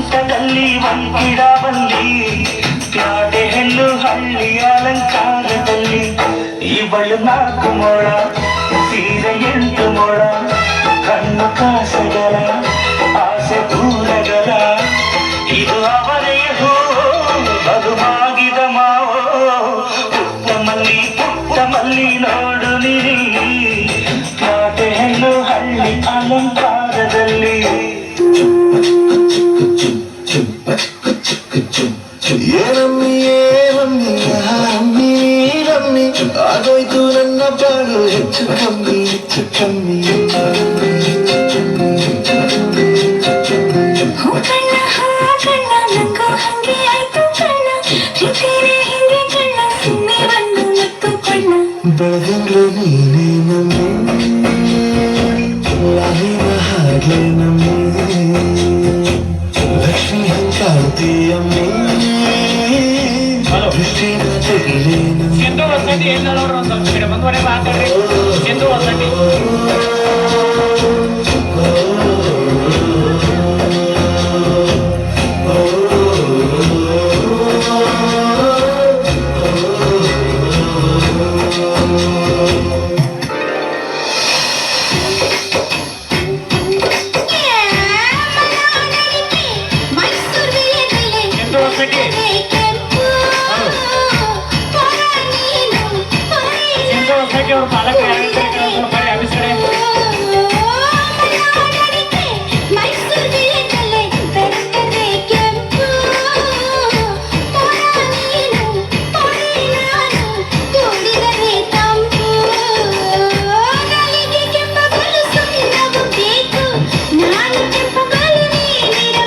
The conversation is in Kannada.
ಸೊಂಟದಲ್ಲಿ ಒಂದಿಡ ಬಲ್ಲಿ ಪ್ಯಾಟೆ ಹೆಣ್ಣು ಹಳ್ಳಿ ಅಲಂಕಾರದಲ್ಲಿ ಇವಳು 4 ಮೊಳ ಸೀರೆ 8 ಮೊಳ ಕಣ್ಣು ಕಾಸಗಲ ಆಸೆ ದೂರಗಲ ಇದು ಅವರೆಯ ಹೂ ಬದುಮಾಗಿದ ಮಾವೋ ಪುಟ್ಟ ಮಲ್ಲಿ ನೋಡು ನಿರಿ ಪ್ಯಾಟೆ ಹೆಣ್ಣು ಹಳ್ಳಿ ಅಲಂಕಾರದಲ್ಲಿ ಆಗೋಯ್ತು ನನ್ನ ಬಾಳು ಹೆಚ್ಚು ಕಮ್ಮಿ ಬೆಳದಿಂಗ್ಳು ನೀನೇ ನಮ್ಮಿ ಲಾಹಿನ ಹಾಗೆ ನಮ್ಮಿ ಲಕ್ಷ್ಮಿ ಹಂಚಾಡ್ತೀಯಮ್ಮಿ ದೃಷ್ಟಿನ ತೆಗಿಲೇ ಸಿಂಧು ವಸತಿ ಎಲ್ಲರೂ ಒಂದು ಸ್ವಲ್ಪ ಬಂದ್ವರೆ ಮಾತಾಡ್ರಿ ಸಿಂಧು ವಸತಿ